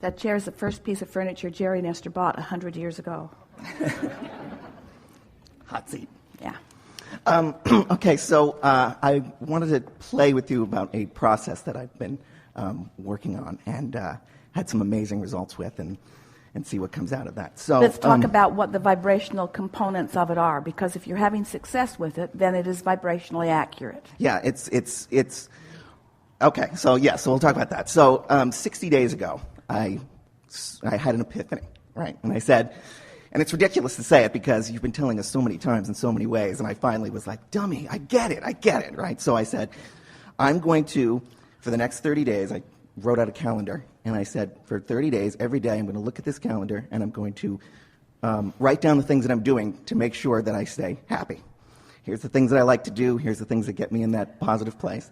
That chair is the first piece of furniture Jerry Nestor bought 100 years ago. Hot seat. Yeah. Okay, so I wanted to play with you about a process that I've been working on and had some amazing results with and see what comes out of that. So let's talk about what the vibrational components of it are, because if you're having success with it, then it is vibrationally accurate. Yeah, it's okay. So we'll talk about that. So 60 days ago, I had an epiphany, right? And I said, and it's ridiculous to say it because you've been telling us so many times in so many ways, and I finally was like, dummy, I get it, right? So I said, I'm going to, for the next 30 days, I wrote out a calendar, and I said, for 30 days, every day, I'm going to look at this calendar, and I'm going to write down the things that I'm doing to make sure that I stay happy. Here's the things that I like to do. Here's the things that get me in that positive place.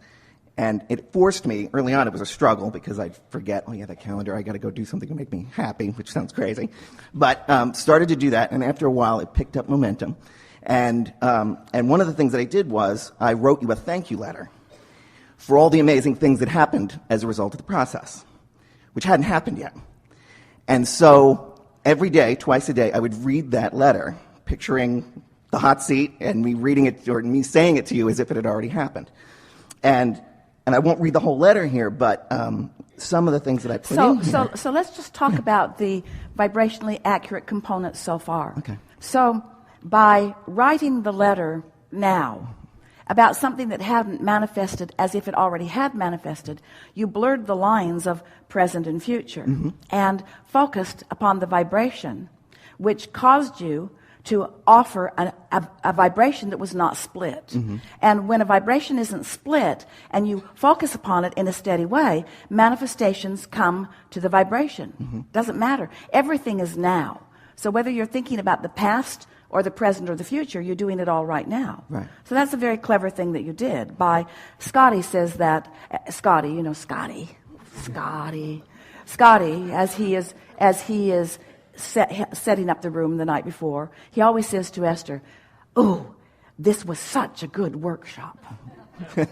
And it forced me, early on it was a struggle because I'd forget, oh yeah, that calendar, I got to go do something to make me happy, which sounds crazy. But started to do that, and after a while it picked up momentum. And one of the things that I did was I wrote you a thank you letter for all the amazing things that happened as a result of the process, which hadn't happened yet. And so every day, twice a day, I would read that letter, picturing the hot seat and me reading it, or me saying it to you as if it had already happened. And I won't read the whole letter here, but some of the things that I put in here. So let's just talk about the vibrationally accurate components so far. Okay. So by writing the letter now about something that hadn't manifested as if it already had manifested, you blurred the lines of present and future and focused upon the vibration, which caused you to offer a vibration that was not split. And when a vibration isn't split and you focus upon it in a steady way, manifestations come to the vibration. Doesn't matter. Everything is now. So whether you're thinking about the past or the present or the future, you're doing it all right now. Right. So that's a very clever thing that you did. Scotty says that, Scotty, you know Scotty, as he is setting up the room the night before, he always says to Esther, "Oh, this was such a good workshop." Right.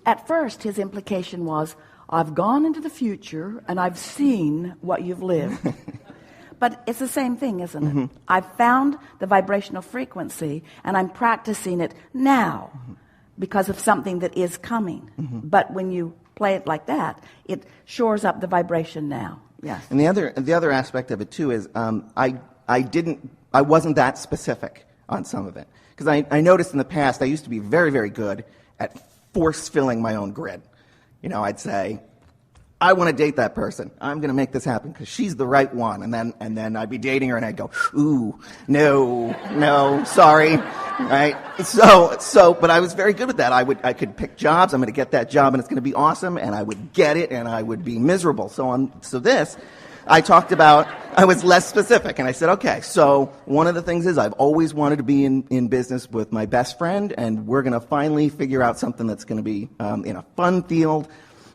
At first, his implication was, I've gone into the future and I've seen what you've lived. But it's the same thing, isn't it? I've found the vibrational frequency and I'm practicing it now because of something that is coming. But when you play it like that, it shores up the vibration now. Yes. And the other aspect of it too is I wasn't that specific on some of it, because I noticed in the past I used to be very, very good at force filling my own grid. You know, I'd say, I want to date that person. I'm going to make this happen because she's the right one. And then I'd be dating her and I'd go, ooh, no, sorry. Right? So, but I was very good with that. I could pick jobs. I'm going to get that job and it's going to be awesome. And I would get it and I would be miserable. So this, I talked about, I was less specific. And I said, okay, so one of the things is I've always wanted to be in business with my best friend, and we're going to finally figure out something that's going to be in a fun field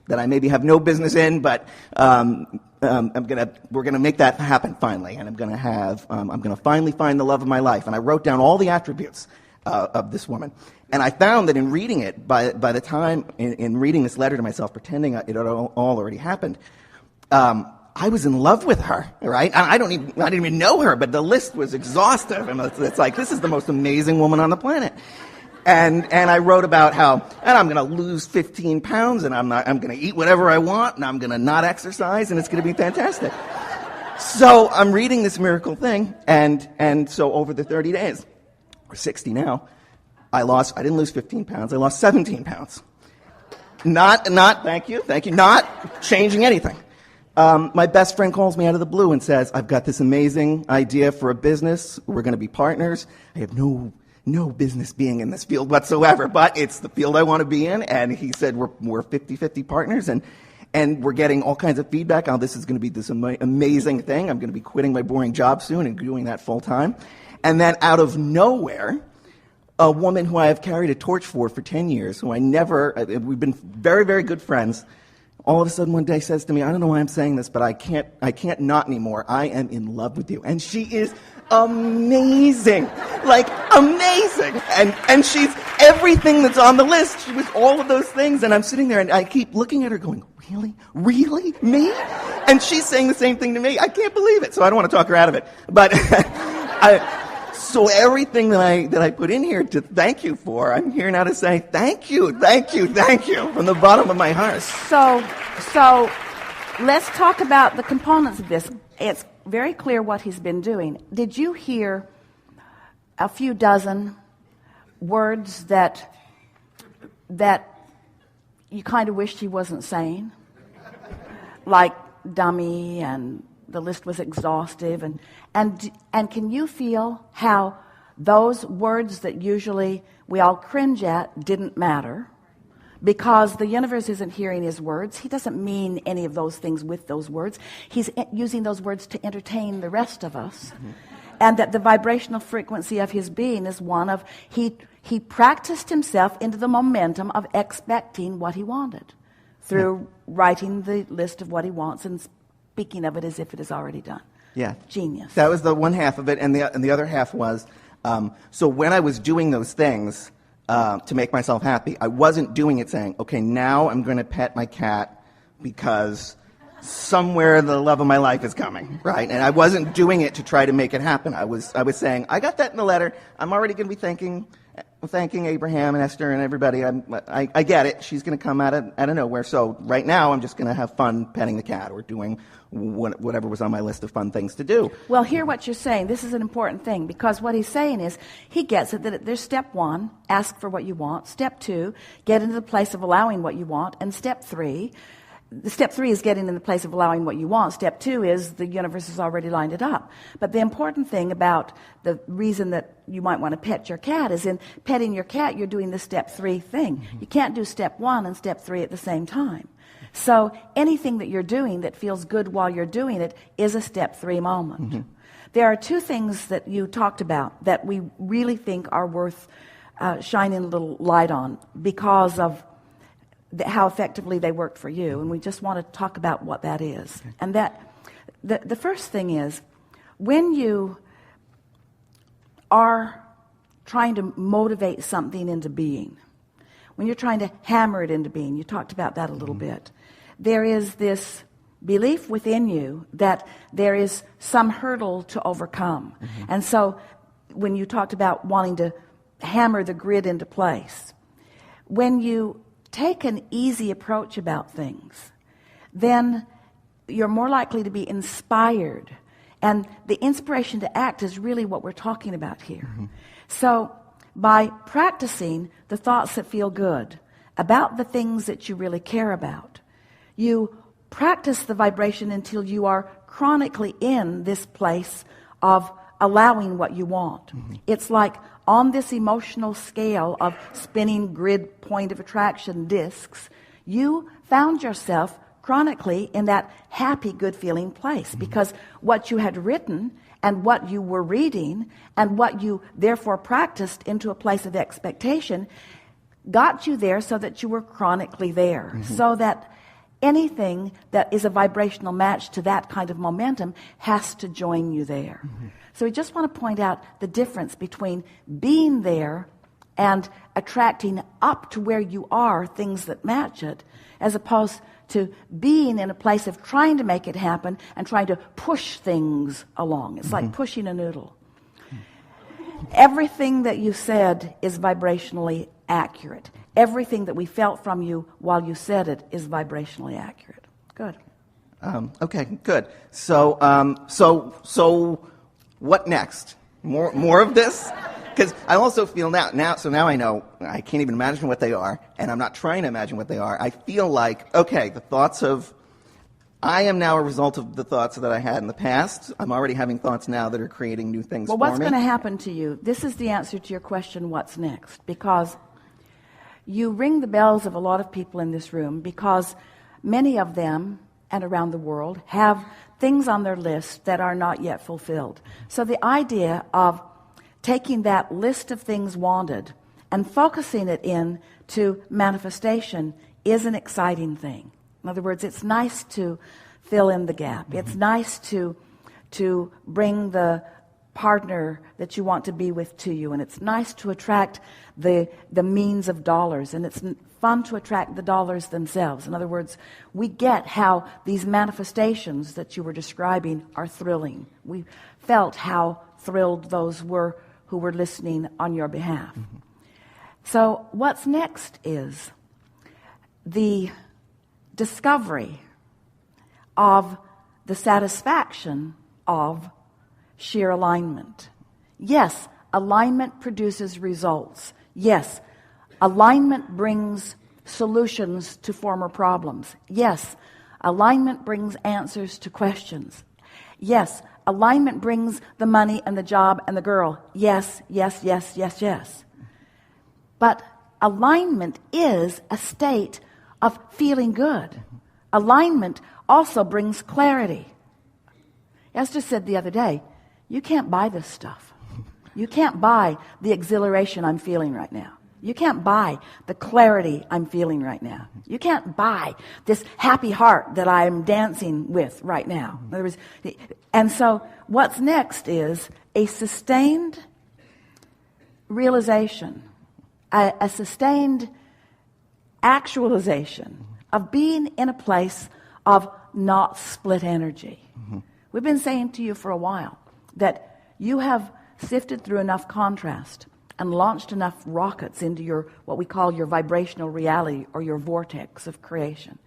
that I maybe have no business in, but we're gonna make that happen finally, and I'm gonna finally find the love of my life. And I wrote down all the attributes of this woman, and I found that in reading it, by the time in reading this letter to myself, pretending it had all already happened, I was in love with her. Right? I didn't even know her, but the list was exhaustive, and it's like, this is the most amazing woman on the planet. And I wrote about how, and I'm going to lose 15 pounds, and I'm going to eat whatever I want, and I'm going to not exercise, and it's going to be fantastic. So I'm reading this miracle thing, and so over the 30 days, or 60 now, I didn't lose 15 pounds, I lost 17 pounds. Not, thank you, not changing anything. My best friend calls me out of the blue and says, I've got this amazing idea for a business, we're going to be partners, I have no business being in this field whatsoever, but it's the field I want to be in. And he said, we're 50-50 partners, and we're getting all kinds of feedback. How this is going to be this amazing thing. I'm going to be quitting my boring job soon and doing that full time. And then out of nowhere, a woman who I have carried a torch for 10 years, who we've been very, very good friends, all of a sudden one day says to me, I don't know why I'm saying this, but I can't not anymore. I am in love with you. And she is amazing, like amazing. And she's everything that's on the list. She was all of those things, and I'm sitting there, and I keep looking at her going, really? Really? Me? And she's saying the same thing to me. I can't believe it. So I don't want to talk her out of it. But so everything that I put in here to thank you for, I'm here now to say thank you from the bottom of my heart. So let's talk about the components of this. It's very clear what he's been doing. Did you hear a few dozen words that you kind of wished he wasn't saying? Like dummy, and the list was exhaustive, and can you feel how those words that usually we all cringe at didn't matter? Because the universe isn't hearing his words. He doesn't mean any of those things with those words. He's using those words to entertain the rest of us. Mm-hmm. And that the vibrational frequency of his being is one of, he practiced himself into the momentum of expecting what he wanted through writing the list of what he wants and speaking of it as if it is already done. Yeah. Genius. That was the one half of it, and the other half was, so when I was doing those things to make myself happy, I wasn't doing it saying, okay, now I'm going to pet my cat because somewhere the love of my life is coming, right? And I wasn't doing it to try to make it happen. I was saying, I got that in the letter. I'm already going to be thanking Abraham and Esther and everybody. I get it. She's going to come out of nowhere. So right now, I'm just going to have fun petting the cat or doing whatever was on my list of fun things to do. Well, hear what you're saying. This is an important thing, because what he's saying is he gets it that there's step 1, ask for what you want. Step 2, get into the place of allowing what you want. And step 3 is getting in the place of allowing what you want. Step 2 is the universe has already lined it up. But the important thing about the reason that you might want to pet your cat is in petting your cat, you're doing the step 3 thing. Mm-hmm. You can't do step 1 and step 3 at the same time. So anything that you're doing that feels good while you're doing it is a step 3 moment. Mm-hmm. There are 2 things that you talked about that we really think are worth shining a little light on because of how effectively they worked for you, and we just want to talk about what that is. Okay. And that the first thing is, when you are trying to motivate something into being, when you're trying to hammer it into being, you talked about that a little bit, there is this belief within you that there is some hurdle to overcome. Mm-hmm. And so when you talked about wanting to hammer the grid into place, when you take an easy approach about things, then you're more likely to be inspired. And the inspiration to act is really what we're talking about here. Mm-hmm. So by practicing the thoughts that feel good about the things that you really care about, you practice the vibration until you are chronically in this place of allowing what you want. Mm-hmm. It's like on this emotional scale of spinning grid point of attraction discs, you found yourself chronically in that happy, good feeling place, mm-hmm. because what you had written and what you were reading and what you therefore practiced into a place of expectation got you there so that you were chronically there, mm-hmm. so that anything that is a vibrational match to that kind of momentum has to join you there. Mm-hmm. So we just want to point out the difference between being there and attracting up to where you are things that match it, as opposed to being in a place of trying to make it happen and trying to push things along. It's mm-hmm. like pushing a noodle. Everything that you said is vibrationally accurate. Everything that we felt from you while you said it is vibrationally accurate. Good. Okay, good. So what next? More of this? Because I also feel now I know I can't even imagine what they are, and I'm not trying to imagine what they are. I feel like, okay, the thoughts of, I am now a result of the thoughts that I had in the past. I'm already having thoughts now that are creating new things for me. Well, what's going to happen to you? This is the answer to your question, what's next? Because you ring the bells of a lot of people in this room, because many of them, and around the world, have things on their list that are not yet fulfilled. So the idea of taking that list of things wanted and focusing it in to manifestation is an exciting thing. In other words, it's nice to fill in the gap. Mm-hmm. It's nice to bring the partner that you want to be with to you, and it's nice to attract the means of dollars, and it's fun to attract the dollars themselves. In other words, we get how these manifestations that you were describing are thrilling. We felt how thrilled those were who were listening on your behalf. Mm-hmm. So what's next is the discovery of the satisfaction of sheer alignment. Yes, alignment produces results. Yes, alignment brings solutions to former problems. Yes, alignment brings answers to questions. Yes, alignment brings the money and the job and the girl. Yes, yes, yes, yes, yes. But alignment is a state of feeling good. Alignment also brings clarity. Esther said the other day, you can't buy this stuff. You can't buy the exhilaration I'm feeling right now. You can't buy the clarity I'm feeling right now. You can't buy this happy heart that I'm dancing with right now. In other words, and so what's next is a sustained realization, a sustained actualization of being in a place of not split energy. Mm-hmm. We've been saying to you for a while that you have sifted through enough contrast and launched enough rockets into your, what we call your vibrational reality or your vortex of creation,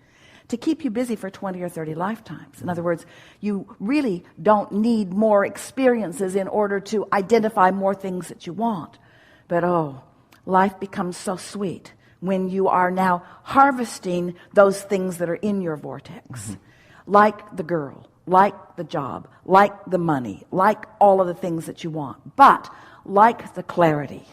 to keep you busy for 20 or 30 lifetimes. In other words, you really don't need more experiences in order to identify more things that you want. But life becomes so sweet when you are now harvesting those things that are in your vortex. Mm-hmm. Like the girl, like the job, like the money, like all of the things that you want. But like the clarity,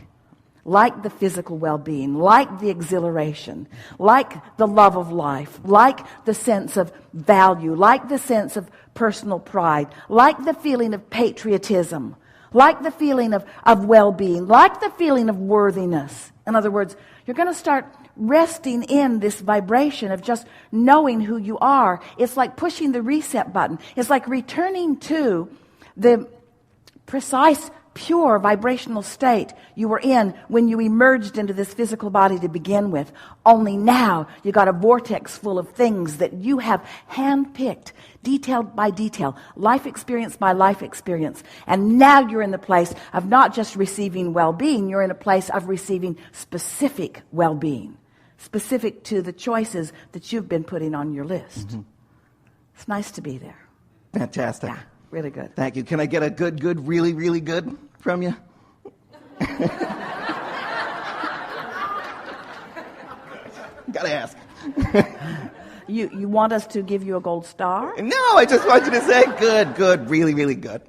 like the physical well-being, like the exhilaration, like the love of life, like the sense of value, like the sense of personal pride, like the feeling of patriotism, like the feeling of well-being, like the feeling of worthiness. In other words, you're going to start resting in this vibration of just knowing who you are. It's like pushing the reset button. It's like returning to the precise, pure vibrational state you were in when you emerged into this physical body to begin with. Only now you got a vortex full of things that you have handpicked, detail by detail, life experience by life experience. And now you're in the place of not just receiving well-being, you're in a place of receiving specific well-being, specific to the choices that you've been putting on your list. Mm-hmm. It's nice to be there. Fantastic. Yeah, really good. Thank you. Can I get a good, really, really good from you? Gotta ask. You want us to give you a gold star? No, I just want you to say good, really, really good.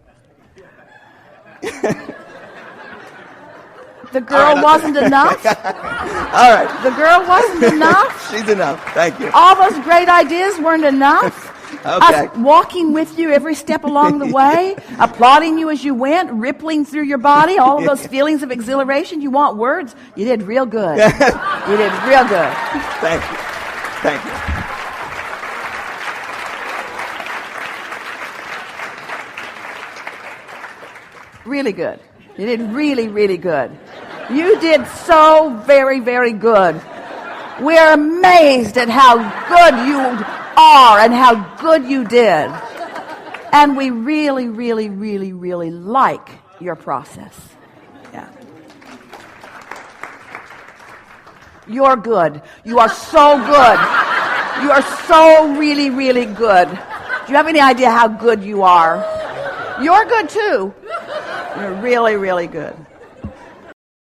The girl wasn't enough? All right. The girl wasn't enough? She's enough. Thank you. All those great ideas weren't enough? Okay. Us walking with you every step along the way, applauding you as you went, rippling through your body, all of those feelings of exhilaration. You want words? You did real good. You did real good. Thank you. Thank you. Really good. You did really, really good. You did so very, very good. We're amazed at how good you are and how good you did. And we really, really, really, really like your process. Yeah. You're good. You are so good. You are so really, really good. Do you have any idea how good you are? You're good too. You're really, really good.